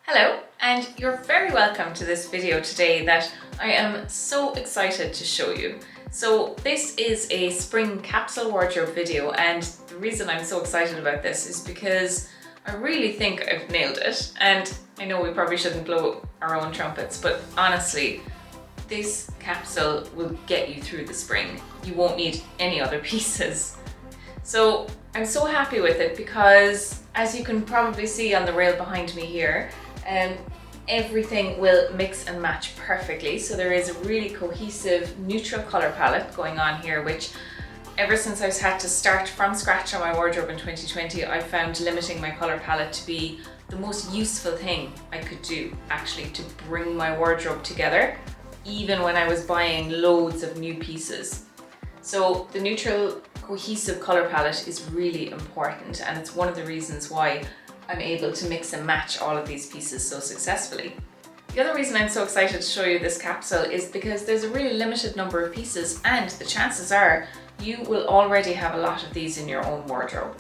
Hello, and you're very welcome to this video today that I am so excited to show you. So this is a spring capsule wardrobe video, and the reason I'm so excited about this is because I really think I've nailed it. And I know we probably shouldn't blow our own trumpets, but honestly, this capsule will get you through the spring. You won't need any other pieces. So I'm so happy with it because, as you can probably see on the rail behind me here, everything will mix and match perfectly. So there is a really cohesive neutral color palette going on here, which ever since I've had to start from scratch on my wardrobe in 2020, I found limiting my color palette to be the most useful thing I could do, actually, to bring my wardrobe together, even when I was buying loads of new pieces. So the neutral cohesive color palette is really important, and it's one of the reasons why I'm able to mix and match all of these pieces so successfully. The other reason I'm so excited to show you this capsule is because there's a really limited number of pieces, and the chances are you will already have a lot of these in your own wardrobe.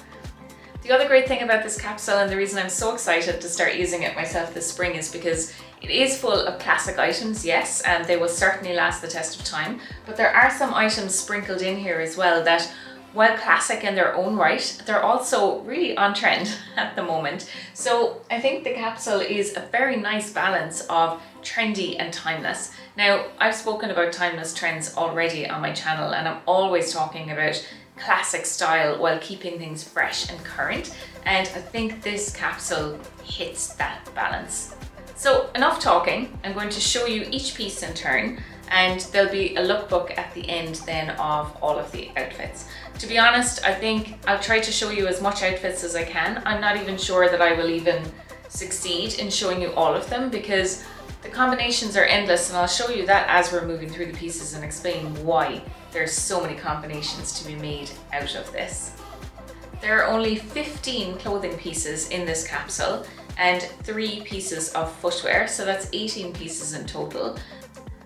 The other great thing about this capsule, and the reason I'm so excited to start using it myself this spring, is because it is full of classic items, yes, and they will certainly last the test of time, but there are some items sprinkled in here as well that, while classic in their own right, they're also really on trend at the moment. So I think the capsule is a very nice balance of trendy and timeless. Now, I've spoken about timeless trends already on my channel, and I'm always talking about classic style while keeping things fresh and current. And I think this capsule hits that balance. So enough talking, I'm going to show you each piece in turn, and there'll be a lookbook at the end then of all of the outfits. To be honest, I think I'll try to show you as much outfits as I can. I'm not even sure that I will even succeed in showing you all of them because the combinations are endless, and I'll show you that as we're moving through the pieces and explain why there's so many combinations to be made out of this. There are only 15 clothing pieces in this capsule and 3 pieces of footwear, so that's 18 pieces in total.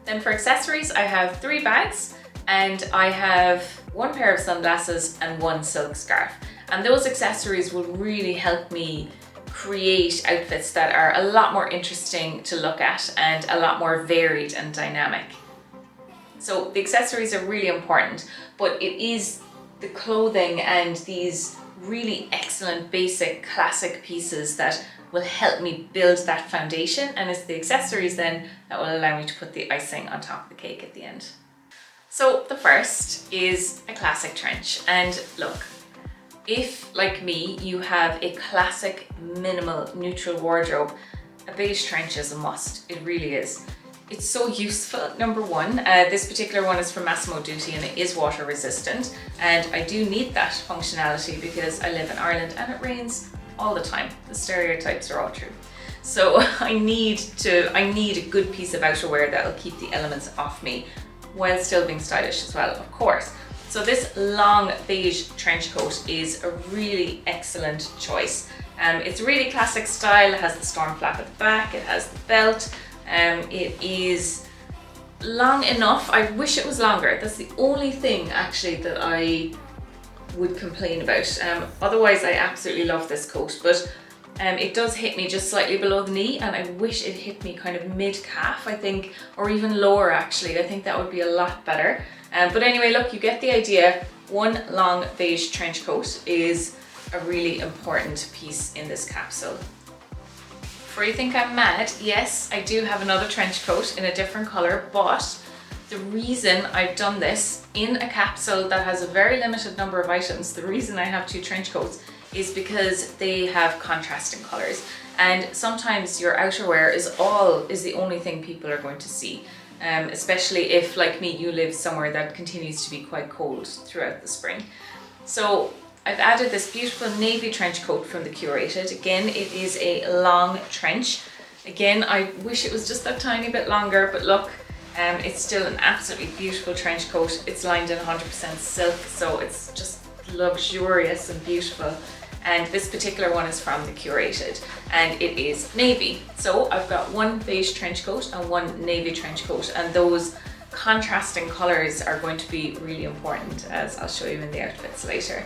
Then for accessories, I have 3 bags, and I have 1 pair of sunglasses and 1 silk scarf. And those accessories will really help me create outfits that are a lot more interesting to look at and a lot more varied and dynamic. So the accessories are really important, but it is the clothing and these really excellent basic classic pieces that will help me build that foundation, and it's the accessories then that will allow me to put the icing on top of the cake at the end. So the first is a classic trench, and look, if like me you have a classic minimal neutral wardrobe, a beige trench is a must. It really is. It's so useful. Number one, this particular one is from Massimo Dutti and it is water resistant, and I do need that functionality because I live in Ireland and it rains all the time. The stereotypes are all true. So I need a good piece of outerwear that'll keep the elements off me while still being stylish as well, of course. So this long beige trench coat is a really excellent choice. It's really classic style. It has the storm flap at the back, it has the belt, it is long enough. I wish it was longer. That's the only thing actually that I would complain about. Otherwise I absolutely love this coat, but it does hit me just slightly below the knee, and I wish it hit me kind of mid-calf, I think, or even lower actually. I think that would be a lot better. But anyway, look, you get the idea. One long beige trench coat is a really important piece in this capsule. Before you think I'm mad, yes, I do have another trench coat in a different color, but the reason I've done this in a capsule that has a very limited number of items, the reason I have 2 trench coats is because they have contrasting colors, and sometimes your outerwear is the only thing people are going to see, especially if, like me, you live somewhere that continues to be quite cold throughout the spring. So I've added this beautiful navy trench coat from the Curated. Again, it is a long trench. Again, I wish it was just that tiny bit longer, but look, it's still an absolutely beautiful trench coat. It's lined in 100% silk, so it's just luxurious and beautiful. And this particular one is from the Curated, and it is navy. So I've got 1 beige trench coat and 1 navy trench coat, and those contrasting colors are going to be really important, as I'll show you in the outfits later.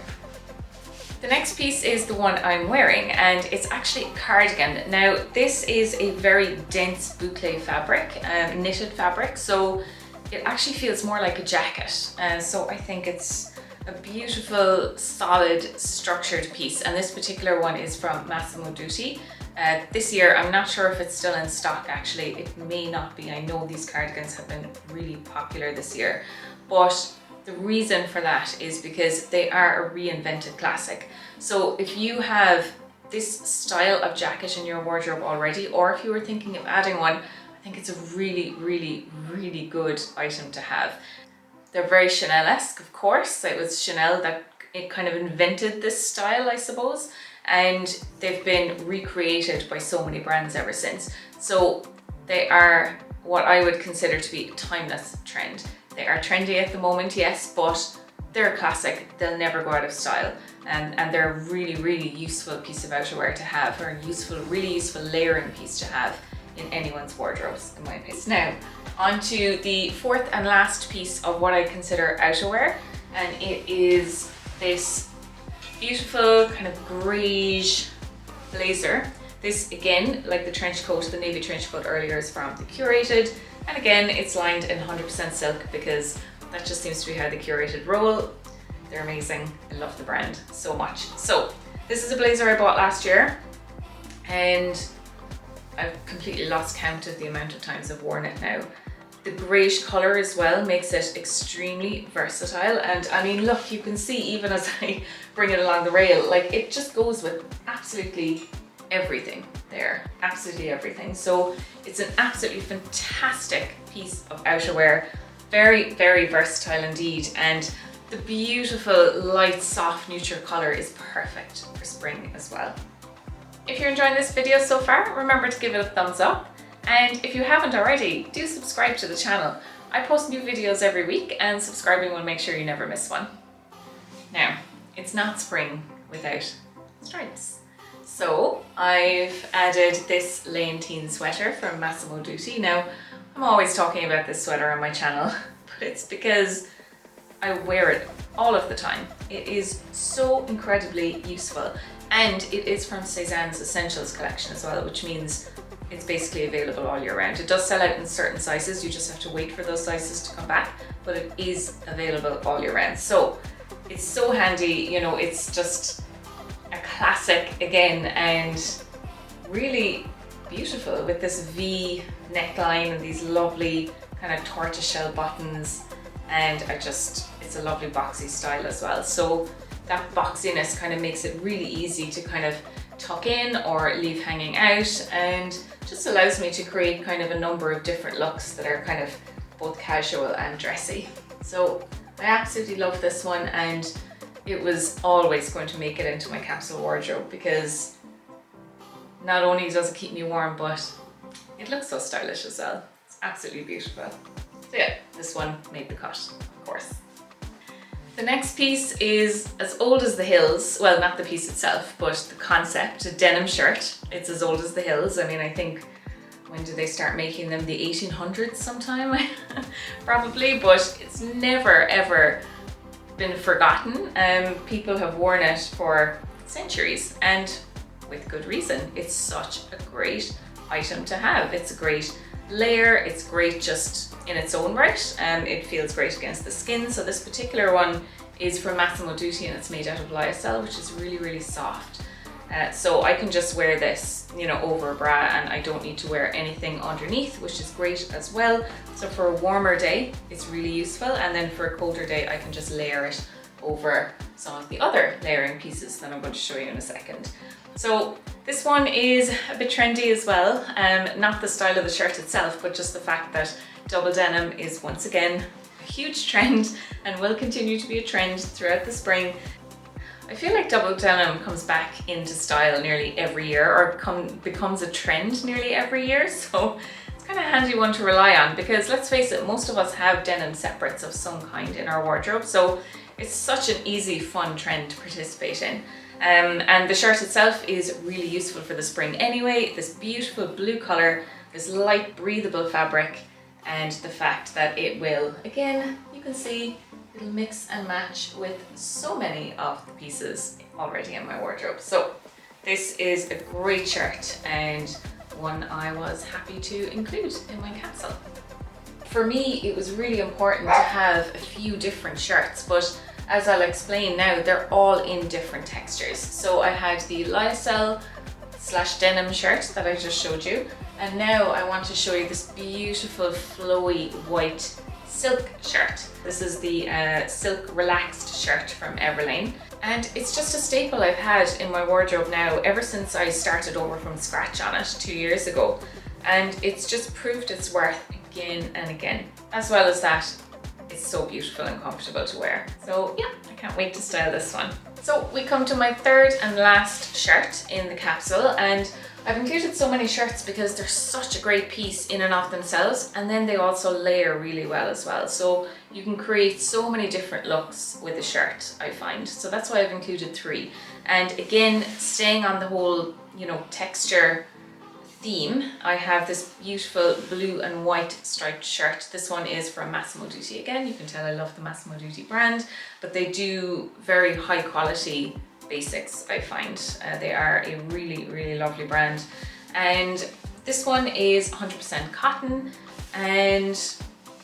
The next piece is the one I'm wearing, and it's actually a cardigan. Now this is a very dense boucle fabric, knitted fabric, so it actually feels more like a jacket. So I think it's a beautiful, solid, structured piece, and this particular one is from Massimo Dutti. This year, I'm not sure if it's still in stock actually, it may not be. I know these cardigans have been really popular this year, but the reason for that is because they are a reinvented classic. So if you have this style of jacket in your wardrobe already, or if you were thinking of adding one, I think it's a really, really, really good item to have. They're very Chanel-esque, of course. It was Chanel that it kind of invented this style, I suppose, and they've been recreated by so many brands ever since. So they are what I would consider to be a timeless trend. They are trendy at the moment, yes, but they're a classic. They'll never go out of style, and they're a really, really useful piece of outerwear to have, or a useful, really useful layering piece to have in anyone's wardrobes, in my opinion. Now, on to the fourth and last piece of what I consider outerwear, and it is this beautiful kind of greige blazer. This, again, like the trench coat, the navy trench coat earlier, is from the Curated, and again, it's lined in 100% silk because that just seems to be how the Curated roll. They're amazing. I love the brand so much. So this is a blazer I bought last year, and I've completely lost count of the amount of times I've worn it now. The greyish colour as well makes it extremely versatile, and I mean, look, you can see even as I bring it along the rail, like it just goes with absolutely everything there, absolutely everything. So it's an absolutely fantastic piece of outerwear, very, very versatile indeed, and the beautiful light, soft, neutral colour is perfect for spring as well. If you're enjoying this video so far, remember to give it a thumbs up. And if you haven't already, do subscribe to the channel. I post new videos every week, and subscribing will make sure you never miss one. Now, it's not spring without stripes. So I've added this Leontine sweater from Massimo Dutti. Now, I'm always talking about this sweater on my channel, but it's because I wear it all of the time. It is so incredibly useful, and it is from Cézanne's Essentials collection as well, which means it's basically available all year round. It does sell out in certain sizes, you just have to wait for those sizes to come back, but it is available all year round. So it's so handy, you know, it's just a classic again, and really beautiful with this V neckline and these lovely kind of tortoiseshell buttons, and it's a lovely boxy style as well. So that boxiness kind of makes it really easy to kind of tuck in or leave hanging out, and just allows me to create kind of a number of different looks that are kind of both casual and dressy. So I absolutely love this one, and it was always going to make it into my capsule wardrobe because not only does it keep me warm, but it looks so stylish as well. It's absolutely beautiful. So yeah, this one made the cut, of course. The next piece is as old as the hills. Well, not the piece itself, but the concept, a denim shirt. It's as old as the hills. I mean, I think, when did they start making them? The 1800s sometime, probably, but it's never ever been forgotten. People have worn it for centuries, and with good reason. It's such a great item to have. It's a great layer, it's great just in its own right, and it feels great against the skin. So this particular one is from Massimo Dutti, and it's made out of Lyocell, which is really, really soft. So I can just wear this, you know, over a bra, and I don't need to wear anything underneath, which is great as well. So for a warmer day, it's really useful, and then for a colder day, I can just layer it over some of the other layering pieces that I'm going to show you in a second. So this one is a bit trendy as well, not the style of the shirt itself, but just the fact that double denim is once again a huge trend and will continue to be a trend throughout the spring. I feel like double denim comes back into style nearly every year, or becomes a trend nearly every year, so it's kind of a handy one to rely on, because let's face it, most of us have denim separates of some kind in our wardrobe, so it's such an easy, fun trend to participate in. And the shirt itself is really useful for the spring anyway. This beautiful blue colour, this light breathable fabric, and the fact that it will, again, you can see, it'll mix and match with so many of the pieces already in my wardrobe. So this is a great shirt and one I was happy to include in my capsule. For me, it was really important to have a few different shirts, but as I'll explain now, they're all in different textures. So I had the Lyocell / denim shirt that I just showed you, and now I want to show you this beautiful flowy white silk shirt. This is the silk relaxed shirt from Everlane, and it's just a staple I've had in my wardrobe now ever since I started over from scratch on it 2 years ago, and it's just proved its worth again and again. As well as that, it's so beautiful and comfortable to wear. So yeah, I can't wait to style this one. So we come to my third and last shirt in the capsule, and I've included so many shirts because they're such a great piece in and of themselves, and then they also layer really well as well. So you can create so many different looks with a shirt, I find. So that's why I've included 3. And again, staying on the whole, you know, texture theme, I have this beautiful blue and white striped shirt. This one is from Massimo Dutti. Again, you can tell I love the Massimo Dutti brand, but they do very high quality basics, I find. They are a really, really lovely brand. And this one is 100% cotton, and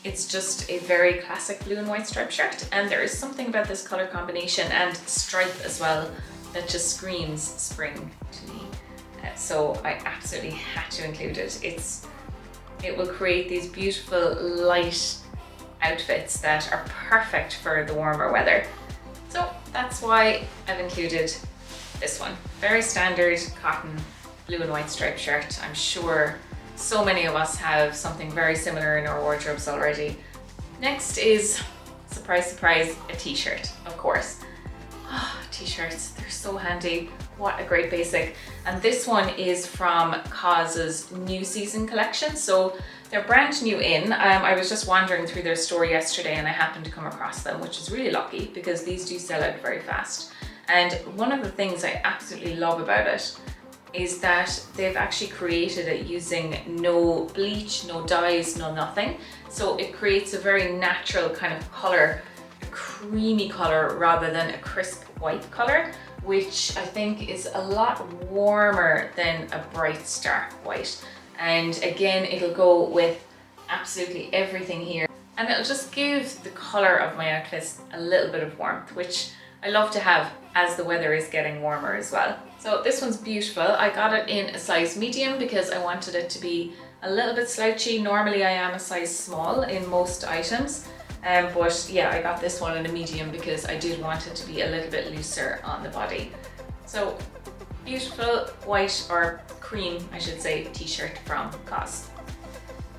it's just a very classic blue and white striped shirt. And there is something about this color combination and stripe as well that just screams spring to me. So I absolutely had to include it. It will create these beautiful light outfits that are perfect for the warmer weather. So that's why I've included this one. Very standard cotton blue and white striped shirt. I'm sure so many of us have something very similar in our wardrobes already. Next is, surprise, surprise, a t-shirt, of course. T-shirts, they're so handy. What a great basic. And this one is from COS's new season collection. So they're brand new in. I was just wandering through their store yesterday and I happened to come across them, which is really lucky because these do sell out very fast. And one of the things I absolutely love about it is that they've actually created it using no bleach, no dyes, no nothing. So it creates a very natural kind of color, a creamy color rather than a crisp white color, which I think is a lot warmer than a bright stark white. And again, it'll go with absolutely everything here. And it'll just give the color of my outfits a little bit of warmth, which I love to have as the weather is getting warmer as well. So this one's beautiful. I got it in a size medium because I wanted it to be a little bit slouchy. Normally I am a size small in most items. But yeah, I got this one in a medium because I did want it to be a little bit looser on the body. So beautiful white, or cream I should say, t-shirt from COS.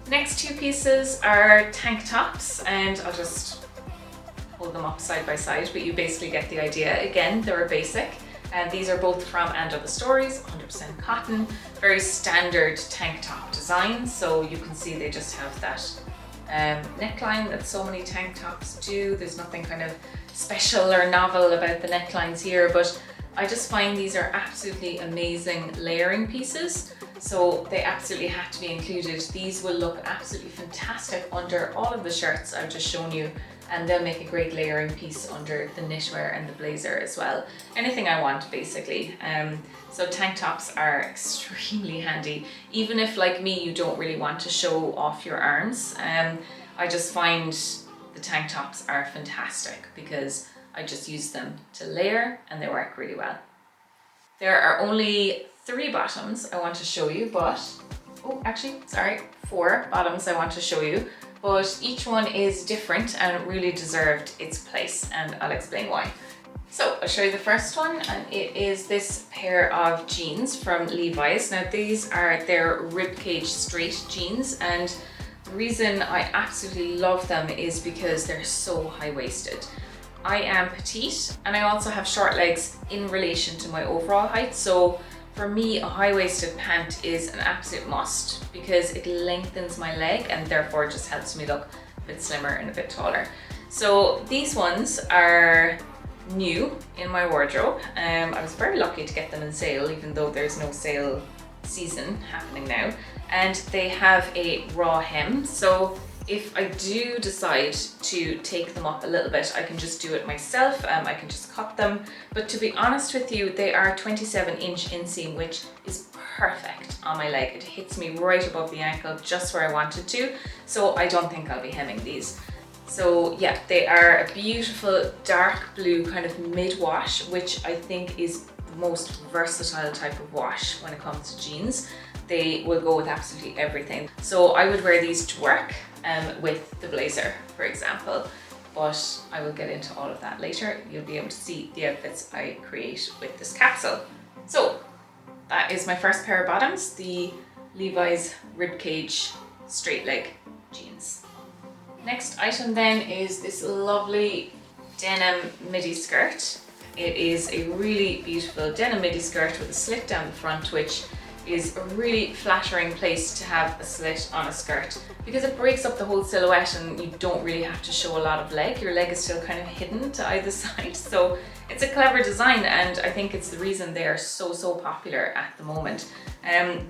Next 2 pieces are tank tops, and I'll just hold them up side by side, but you basically get the idea. Again, they're a basic, and these are both from And Other Stories, 100% cotton, very standard tank top design. So you can see they just have that neckline that so many tank tops do. There's nothing kind of special or novel about the necklines here, but I just find these are absolutely amazing layering pieces. So they absolutely had to be included. These will look absolutely fantastic under all of the shirts I've just shown you, and they'll make a great layering piece under the knitwear and the blazer as well. Anything I want, basically. So tank tops are extremely handy. Even if, like me, you don't really want to show off your arms, I just find the tank tops are fantastic because I just use them to layer and they work really well. There are only 3 bottoms I want to show you, but, oh, actually, sorry, 4 bottoms I want to show you, but each one is different and really deserved its place, and I'll explain why. So I'll show you the first one, and it is this pair of jeans from Levi's. Now these are their ribcage straight jeans, and the reason I absolutely love them is because they're so high-waisted. I am petite and I also have short legs in relation to my overall height, so for me a high-waisted pant is an absolute must because it lengthens my leg and therefore just helps me look a bit slimmer and a bit taller. So these ones are new in my wardrobe. I was very lucky to get them in sale, even though there's no sale season happening now, and they have a raw hem, so if I do decide to take them up a little bit, I can just do it myself. I can just cut them. But to be honest with you, they are 27-inch inseam, which is perfect on my leg. It hits me right above the ankle, just where I want it to. So I don't think I'll be hemming these. So yeah, they are a beautiful dark blue kind of mid-wash, which I think is the most versatile type of wash when it comes to jeans. They will go with absolutely everything. So I would wear these to work with the blazer, for example, but I will get into all of that later. You'll be able to see the outfits I create with this capsule. So that is my first pair of bottoms, the Levi's ribcage straight leg jeans. Next item then is this lovely denim midi skirt. It is a really beautiful denim midi skirt with a slit down the front, which is a really flattering place to have a slit on a skirt because it breaks up the whole silhouette and you don't really have to show a lot of leg. Your leg is still kind of hidden to either side. So it's a clever design, and I think it's the reason they are so popular at the moment.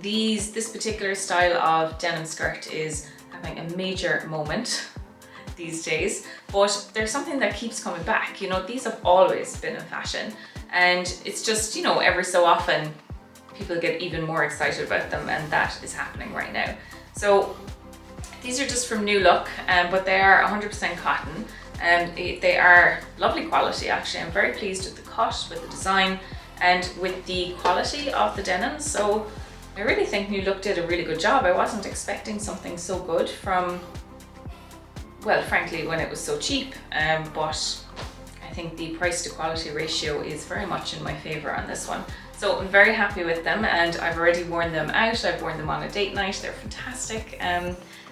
This particular style of denim skirt is having a major moment these days, but there's something that keeps coming back. You know, these have always been in fashion, and it's just, you know, every so often people get even more excited about them, and that is happening right now. So these are just from New Look, but they are 100% cotton, and they are lovely quality actually. I'm very pleased with the cut, with the design, and with the quality of the denim. So I really think New Look did a really good job. I wasn't expecting something so good from, well, frankly, when it was so cheap, but I think the price to quality ratio is very much in my favor on this one. So I'm very happy with them, and I've already worn them out. I've worn them on a date night. They're fantastic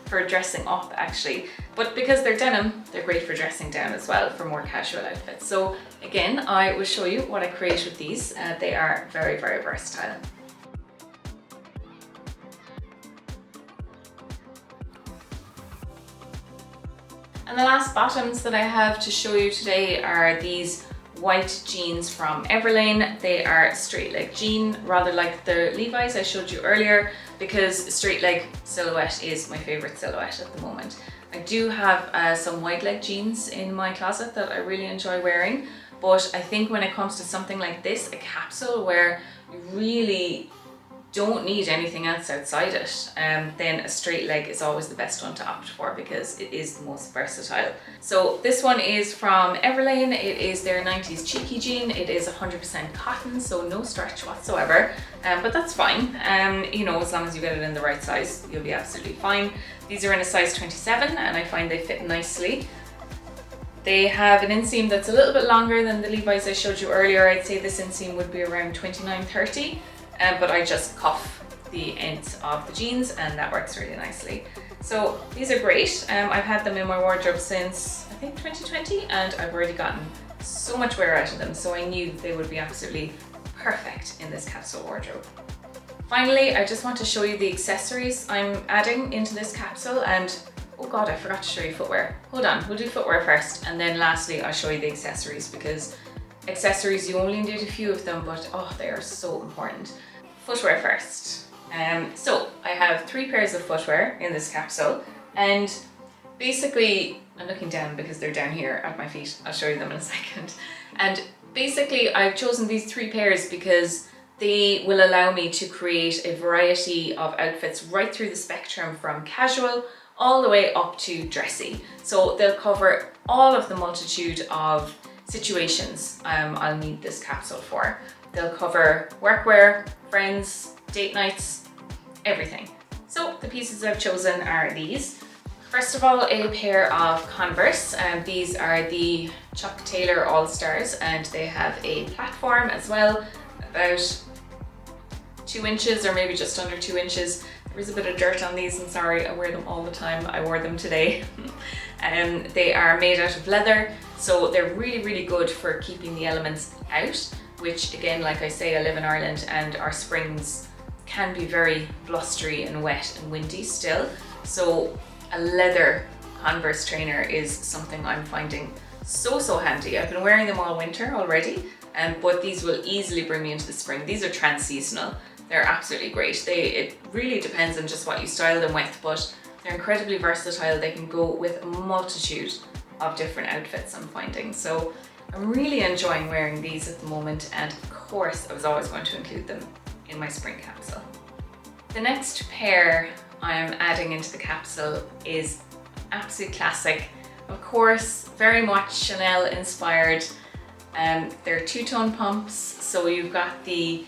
for dressing up actually, but because they're denim, they're great for dressing down as well for more casual outfits. So again, I will show you what I create with these. They are very versatile. And the last bottoms that I have to show you today are these white jeans from Everlane. They are straight leg jean, rather like the Levi's I showed you earlier, because straight leg silhouette is my favorite silhouette at the moment. I do have some wide leg jeans in my closet that I really enjoy wearing, but I think when it comes to something like this, a capsule where you really don't need anything else outside it, then a straight leg is always the best one to opt for because it is the most versatile. So this one is from Everlane. It is their 90s cheeky jean. It is 100% cotton, so no stretch whatsoever, but that's fine. You know, as long as you get it in the right size, you'll be absolutely fine. These are in a size 27 and I find they fit nicely. They have an inseam that's a little bit longer than the Levi's I showed you earlier. I'd say this inseam would be around 29-30. But I just cuff the ends of the jeans and that works really nicely. So these are great. I've had them in my wardrobe since I think 2020 and I've already gotten so much wear out of them, so I knew they would be absolutely perfect in this capsule wardrobe. Finally, I just want to show you the accessories I'm adding into this capsule, and oh god, I forgot to show you footwear. Hold on, we'll do footwear first and then lastly I'll show you the accessories, because accessories, you only need a few of them, but oh, they are so important. Footwear first. So I have 3 pairs of footwear in this capsule, and basically I'm looking down because they're down here at my feet. I'll show you them in a second. And basically I've chosen these 3 pairs because they will allow me to create a variety of outfits right through the spectrum, from casual all the way up to dressy. So they'll cover all of the multitude of situations I'll need this capsule for. They'll cover workwear, friends, date nights, everything. So the pieces I've chosen are these. First of all, a pair of Converse. These are the Chuck Taylor All-Stars, and they have a platform as well, about 2 inches or maybe just under 2 inches. There is a bit of dirt on these, I'm sorry, I wear them all the time. I wore them today. They are made out of leather, so they're really good for keeping the elements out, which again, like I say, I live in Ireland and our springs can be very blustery and wet and windy still. So a leather Converse trainer is something I'm finding so handy. I've been wearing them all winter already, but these will easily bring me into the spring. These are trans-seasonal. They're absolutely great. It really depends on just what you style them with, but They're incredibly versatile. They can go with a multitude of different outfits, I'm finding. So I'm really enjoying wearing these at the moment, and of course I was always going to include them in my spring capsule. The next pair I'm adding into the capsule is absolute classic. Of course, very much Chanel inspired. They're two-tone pumps, so you've got the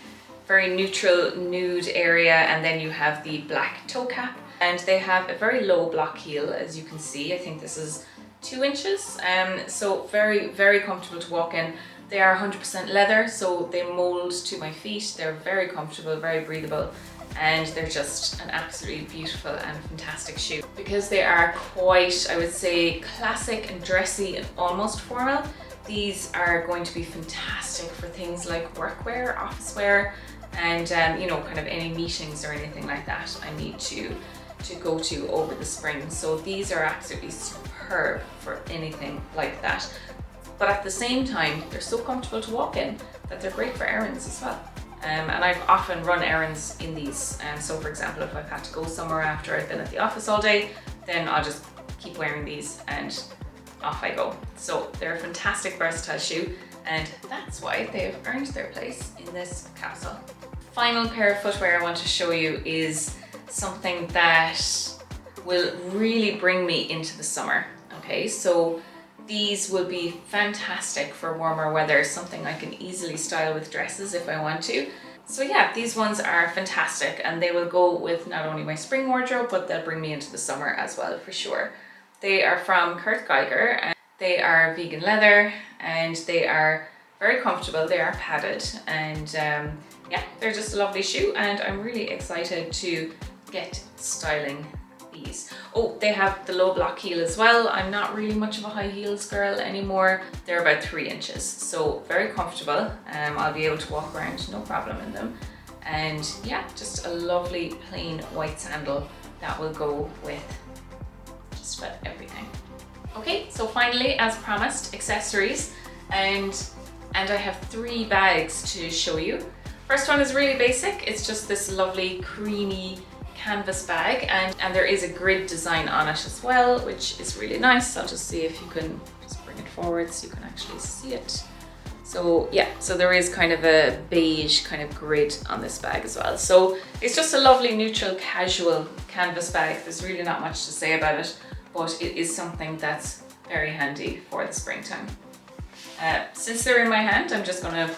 very neutral nude area, and then you have the black toe cap, and they have a very low block heel, as you can see. I think this is 2 inches, so very, very comfortable to walk in. They are 100% leather, so they mold to my feet. They're very comfortable, very breathable, and they're just an absolutely beautiful and fantastic shoe. Because they are quite, I would say, classic and dressy and almost formal, these are going to be fantastic for things like workwear, office wear, and you know, kind of any meetings or anything like that I need to go to over the spring. So these are absolutely superb for anything like that. But at the same time, they're so comfortable to walk in that they're great for errands as well. And I've often run errands in these. So for example, if I've had to go somewhere after I've been at the office all day, then I'll just keep wearing these and off I go. So they're a fantastic versatile shoe, and that's why they've earned their place in this capsule. Final pair of footwear I want to show you is something that will really bring me into the summer. Okay, so these will be fantastic for warmer weather, something I can easily style with dresses if I want to. So yeah, these ones are fantastic, and they will go with not only my spring wardrobe, but they'll bring me into the summer as well for sure. They are from Kurt Geiger, and they are vegan leather, and they are very comfortable. They are padded, and yeah, they're just a lovely shoe, and I'm really excited to get styling these. Oh, they have the low block heel as well. I'm not really much of a high heels girl anymore. They're about 3 inches, so very comfortable. I'll be able to walk around no problem in them. And yeah, just a lovely plain white sandal that will go with just about everything. Okay, so finally, as promised, accessories, and I have 3 bags to show you. First one is really basic. It's just this lovely creamy canvas bag, and there is a grid design on it as well, which is really nice. I'll just see if you can just bring it forward so you can actually see it. So yeah, so there is kind of a beige kind of grid on this bag as well. So it's just a lovely neutral casual canvas bag. There's really not much to say about it, but it is something that's very handy for the springtime. Since they're in my hand, I'm just going to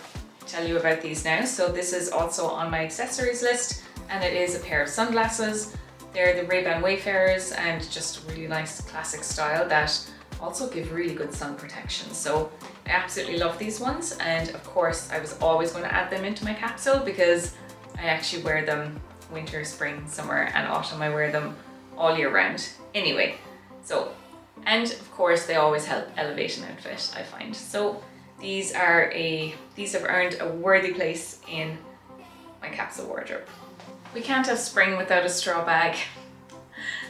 tell you about these now. So this is also on my accessories list, and it is a pair of sunglasses. They're the Ray-Ban Wayfarers, and just really nice classic style that also give really good sun protection. So I absolutely love these ones, and of course I was always going to add them into my capsule because I actually wear them winter, spring, summer and autumn. I wear them all year round anyway. So, and of course they always help elevate an outfit, I find. So these have earned a worthy place in my capsule wardrobe. We can't have spring without a straw bag.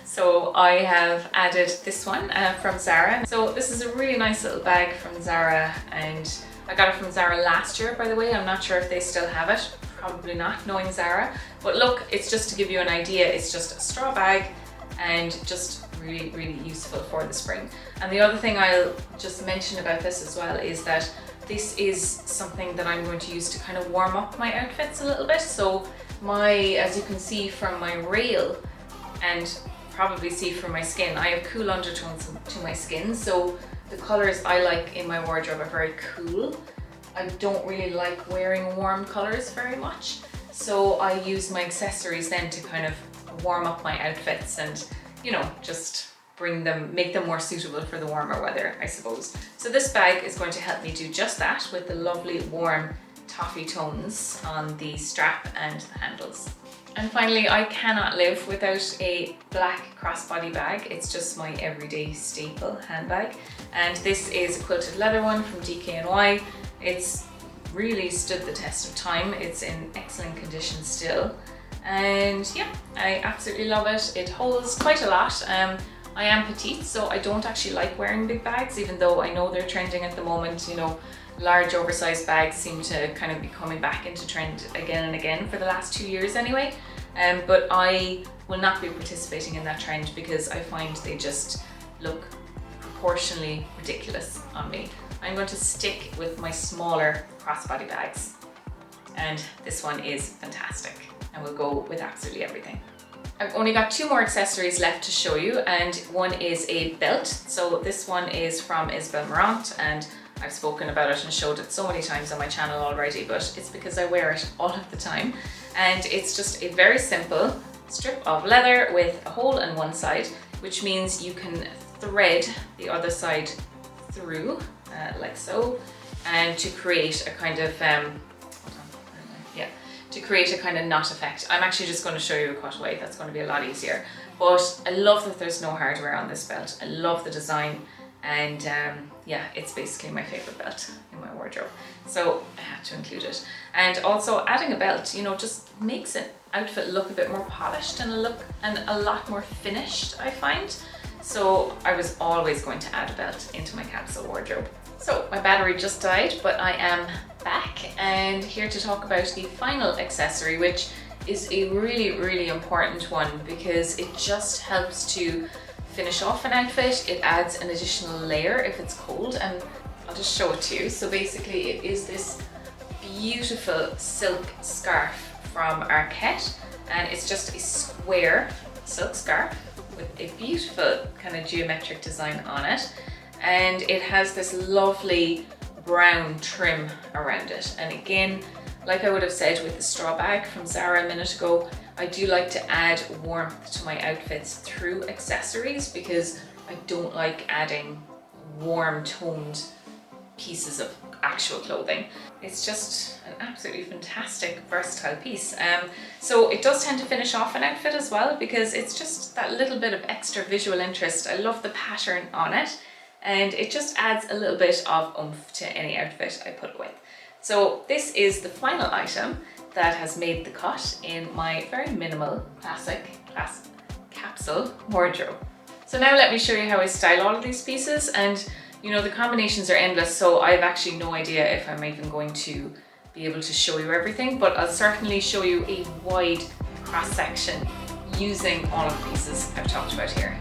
So I have added this one from Zara. So this is a really nice little bag from Zara, and I got it from Zara last year, by the way. I'm not sure if they still have it. Probably not, knowing Zara. But look, it's just to give you an idea. It's just a straw bag and just really, really useful for the spring. And the other thing I'll just mention about this as well is that this is something that I'm going to use to kind of warm up my outfits a little bit. So as you can see from my rail, and probably see from my skin, I have cool undertones to my skin. So the colors I like in my wardrobe are very cool. I don't really like wearing warm colors very much. So I use my accessories then to kind of warm up my outfits and, you know, just make them more suitable for the warmer weather, I suppose. So this bag is going to help me do just that, with the lovely warm toffee tones on the strap and the handles. And finally, I cannot live without a black crossbody bag. It's just my everyday staple handbag. And this is a quilted leather one from DKNY. It's really stood the test of time. It's in excellent condition still. And yeah, I absolutely love it. It holds quite a lot. I am petite, so I don't actually like wearing big bags, even though I know they're trending at the moment. You know, large oversized bags seem to kind of be coming back into trend again and again for the last 2 years anyway. But I will not be participating in that trend because I find they just look proportionally ridiculous on me. I'm going to stick with my smaller crossbody bags, and this one is fantastic and will go with absolutely everything. I've only got 2 more accessories left to show you, and one is a belt. So this one is from Isabel Marant, and I've spoken about it and showed it so many times on my channel already, but it's because I wear it all of the time. And it's just a very simple strip of leather with a hole in one side, which means you can thread the other side through like so, and to create a kind of to create a kind of knot effect. I'm actually just going to show you a cutaway, that's going to be a lot easier. But I love that there's no hardware on this belt. I love the design, and yeah, it's basically my favorite belt in my wardrobe. So I had to include it. And also adding a belt, you know, just makes an outfit look a bit more polished and a lot more finished, I find. So I was always going to add a belt into my capsule wardrobe. So my battery just died, but I am back and here to talk about the final accessory, which is a really, really important one because it just helps to finish off an outfit. It adds an additional layer if it's cold, and I'll just show it to you. So basically it is this beautiful silk scarf from Arket, and it's just a square silk scarf with a beautiful kind of geometric design on it. And it has this lovely brown trim around it. And again, like I would have said with the straw bag from Zara a minute ago, I do like to add warmth to my outfits through accessories because I don't like adding warm toned pieces of actual clothing. It's just an absolutely fantastic versatile piece. So it does tend to finish off an outfit as well because it's just that little bit of extra visual interest. I love the pattern on it, and it just adds a little bit of oomph to any outfit I put it with. So this is the final item that has made the cut in my very minimal classic capsule wardrobe. So now let me show you how I style all of these pieces, and you know, the combinations are endless, so I have actually no idea if I'm even going to be able to show you everything, but I'll certainly show you a wide cross section using all of the pieces I've talked about here.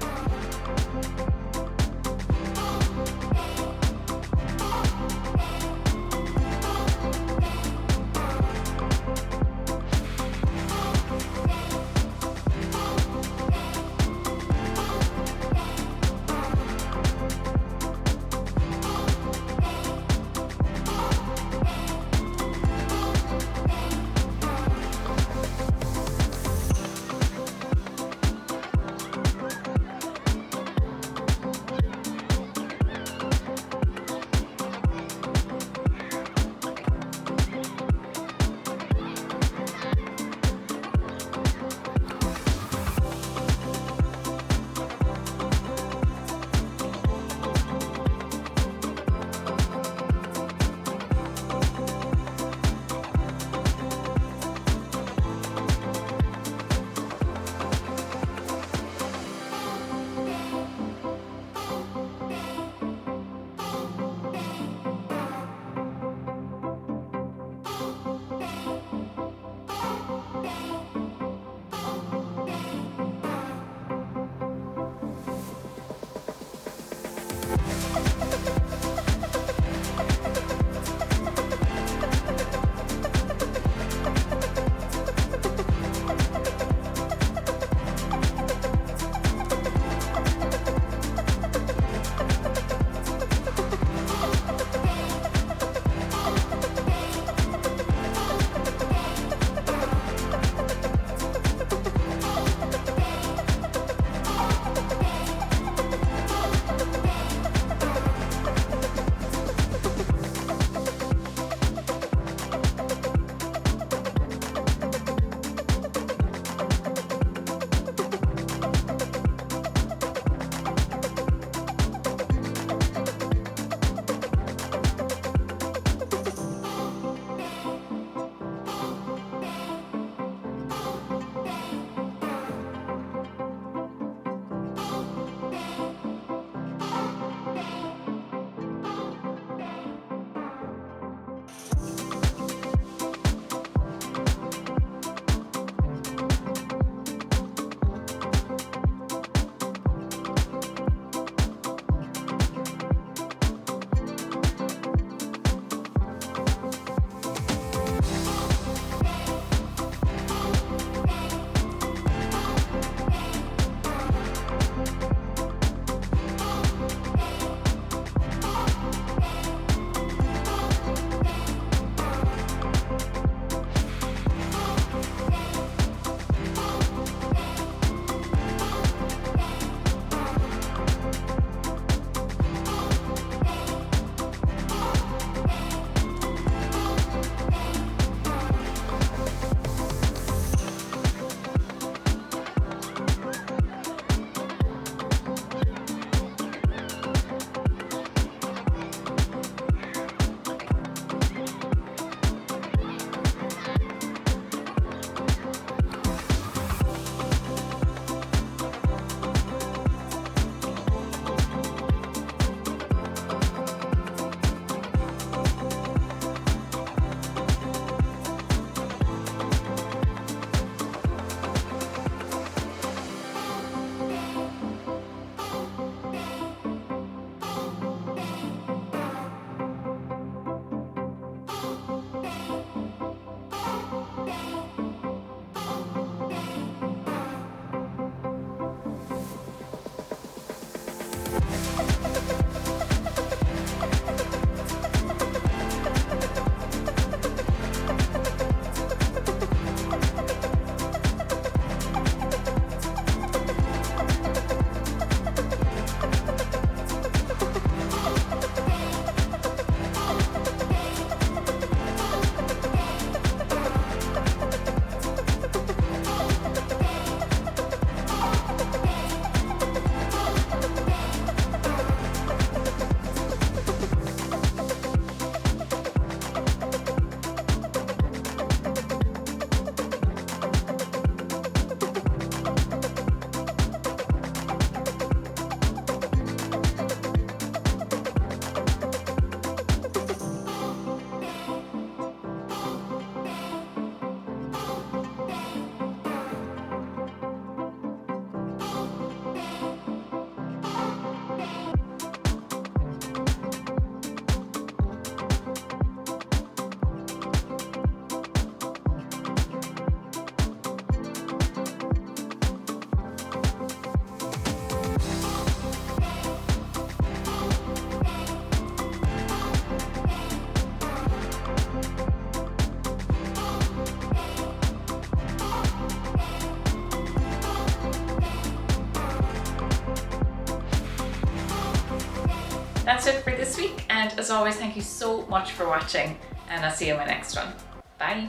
that's it for this week, and as always, thank you so much for watching, and I'll see you in my next one. Bye.